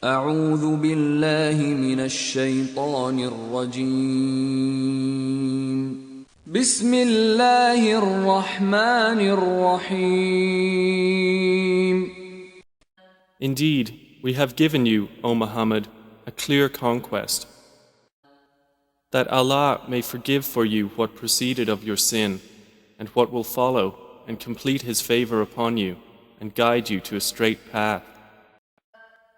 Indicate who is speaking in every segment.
Speaker 1: أعوذ بالله من الشيطان الرجيم بسم الله الرحمن الرحيم.
Speaker 2: Indeed, we have given you, O Muhammad, a clear conquest, that Allah may forgive for you what preceded of your sin and what will follow, and complete His favor upon you and guide you to a straight path,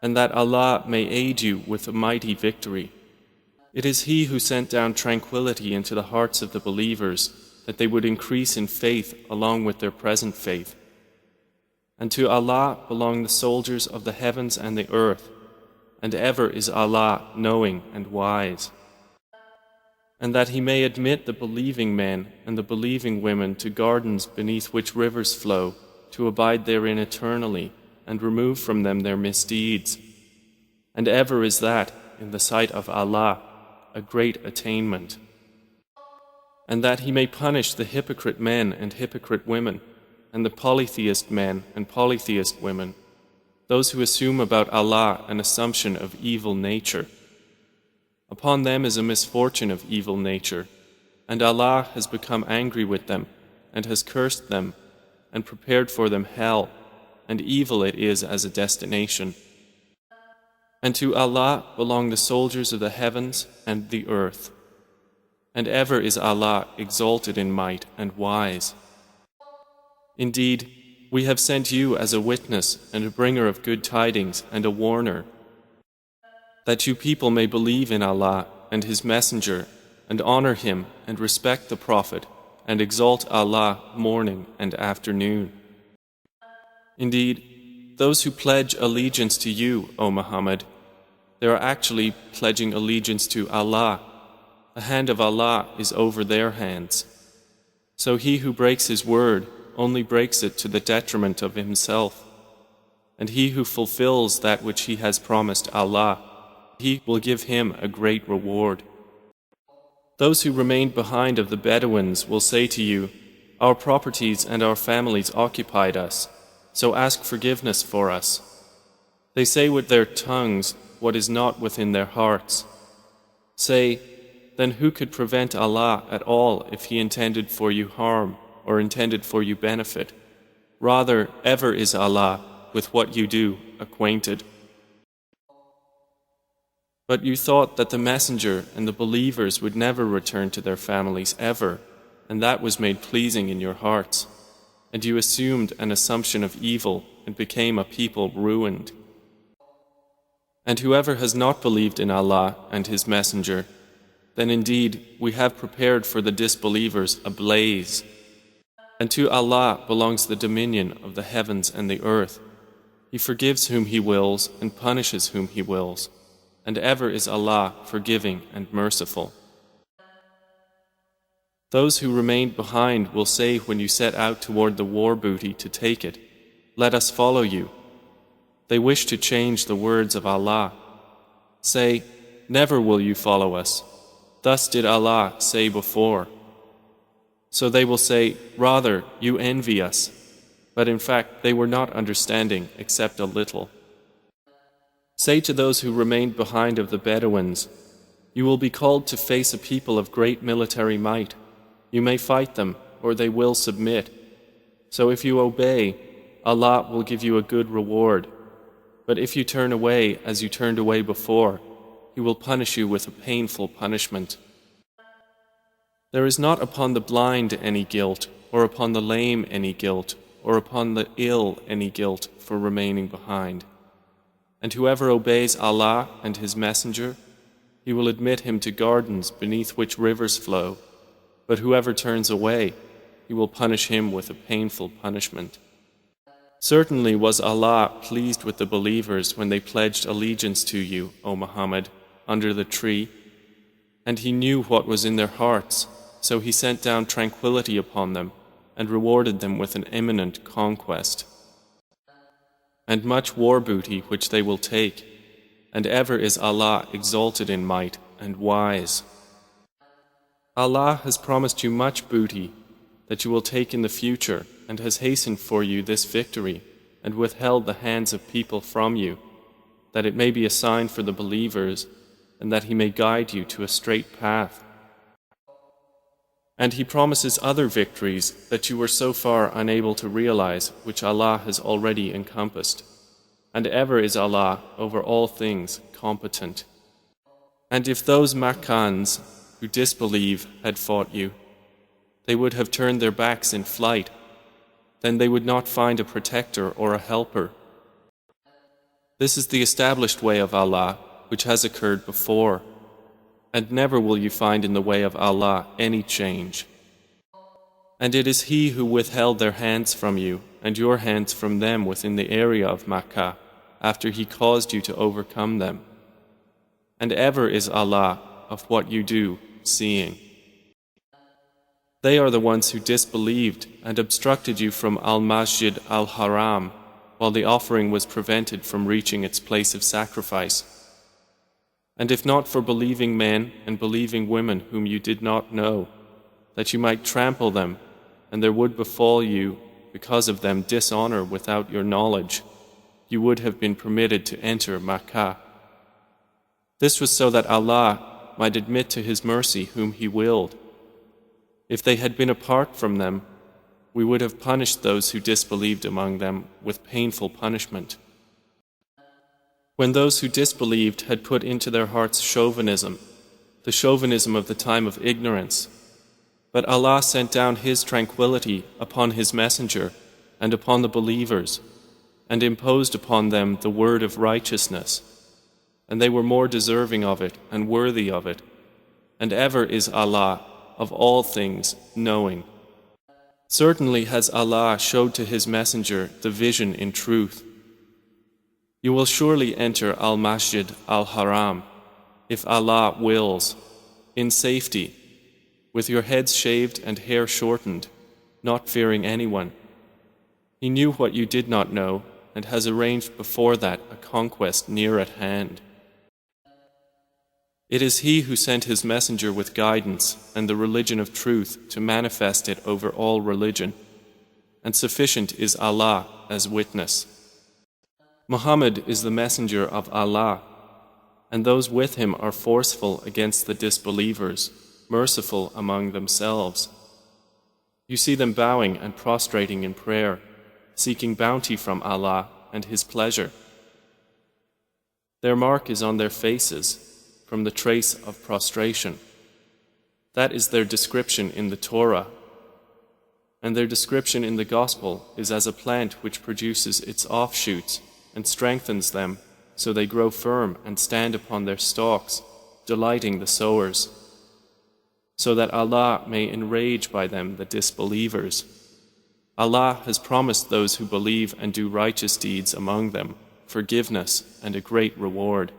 Speaker 2: and that Allah may aid you with a mighty victory. It is He who sent down tranquility into the hearts of the believers, that they would increase in faith along with their present faith. And to Allah belong the soldiers of the heavens and the earth, and ever is Allah knowing and wise. And that He may admit the believing men and the believing women to gardens beneath which rivers flow, to abide therein eternally, and remove from them their misdeeds. And ever is that, in the sight of Allah, a great attainment. And that He may punish the hypocrite men and hypocrite women, and the polytheist men and polytheist women, those who assume about Allah an assumption of evil nature. Upon them is a misfortune of evil nature, and Allah has become angry with them, and has cursed them, and prepared for them hell, and evil it is as a destination. And to Allah belong the soldiers of the heavens and the earth, and ever is Allah exalted in might and wise. Indeed, we have sent you as a witness and a bringer of good tidings and a warner, that you people may believe in Allah and His Messenger, and honor Him and respect the Prophet, and exalt Allah morning and afternoon. Indeed, those who pledge allegiance to you, O Muhammad, they are actually pledging allegiance to Allah. The hand of Allah is over their hands. So he who breaks his word only breaks it to the detriment of himself. And he who fulfills that which he has promised Allah, He will give him a great reward. Those who remained behind of the Bedouins will say to you, our properties and our families occupied us, so ask forgiveness for us. They say with their tongues what is not within their hearts. Say, then who could prevent Allah at all if He intended for you harm or intended for you benefit? Rather, ever is Allah with what you do acquainted. But you thought that the Messenger and the believers would never return to their families ever, and that was made pleasing in your hearts. And you assumed an assumption of evil and became a people ruined. And whoever has not believed in Allah and His Messenger, then indeed we have prepared for the disbelievers a blaze. And to Allah belongs the dominion of the heavens and the earth. He forgives whom He wills and punishes whom He wills. And ever is Allah forgiving and merciful. Those who remained behind will say when you set out toward the war booty to take it, let us follow you. They wish to change the words of Allah. Say, never will you follow us. Thus did Allah say before. So they will say, rather, you envy us. But in fact, they were not understanding except a little. Say to those who remained behind of the Bedouins, you will be called to face a people of great military might. You may fight them, or they will submit. So if you obey, Allah will give you a good reward. But if you turn away as you turned away before, He will punish you with a painful punishment. There is not upon the blind any guilt, or upon the lame any guilt, or upon the ill any guilt for remaining behind. And whoever obeys Allah and His Messenger, He will admit him to gardens beneath which rivers flow. But whoever turns away, He will punish him with a painful punishment. Certainly was Allah pleased with the believers when they pledged allegiance to you, O Muhammad, under the tree, and He knew what was in their hearts, so He sent down tranquility upon them and rewarded them with an imminent conquest and much war booty which they will take, and ever is Allah exalted in might and wise. Allah has promised you much booty that you will take in the future, and has hastened for you this victory, and withheld the hands of people from you. that it may be a sign for the believers, and that He may guide you to a straight path. And He promises other victories that you were so far unable to realize, which Allah has already encompassed. And ever is Allah over all things competent. And if those Makkans who disbelieve had fought you, they would have turned their backs in flight. Then they would not find a protector or a helper. This is the established way of Allah, which has occurred before, and never will you find in the way of Allah any change. And it is He who withheld their hands from you and your hands from them within the area of Mecca, after He caused you to overcome them. And ever is Allah of what you do seeing. They are the ones who disbelieved and obstructed you from Al-Masjid Al-Haram, while the offering was prevented from reaching its place of sacrifice. And if not for believing men and believing women whom you did not know, that you might trample them, and there would befall you because of them dishonor without your knowledge, you would have been permitted to enter Mecca. This was so that Allah might admit to His mercy whom He willed. If they had been apart from them, we would have punished those who disbelieved among them with painful punishment. When those who disbelieved had put into their hearts chauvinism, the chauvinism of the time of ignorance, but Allah sent down His tranquility upon His messenger and upon the believers, and imposed upon them the word of righteousness, and they were more deserving of it and worthy of it, and ever is Allah of all things knowing. Certainly has Allah showed to His messenger the vision in truth. You will surely enter Al-Masjid Al-Haram, if Allah wills, in safety, with your heads shaved and hair shortened, not fearing anyone. He knew what you did not know, and has arranged before that a conquest near at hand. It is He who sent His messenger with guidance and the religion of truth to manifest it over all religion, and sufficient is Allah as witness. Muhammad is the messenger of Allah, and those with him are forceful against the disbelievers, merciful among themselves. You see them bowing and prostrating in prayer, seeking bounty from Allah and His pleasure. Their mark is on their faces, from the trace of prostration. That is their description in the Torah. And their description in the Gospel is as a plant which produces its offshoots and strengthens them, so they grow firm and stand upon their stalks, delighting the sowers, so that Allah may enrage by them the disbelievers. Allah has promised those who believe and do righteous deeds among them forgiveness and a great reward.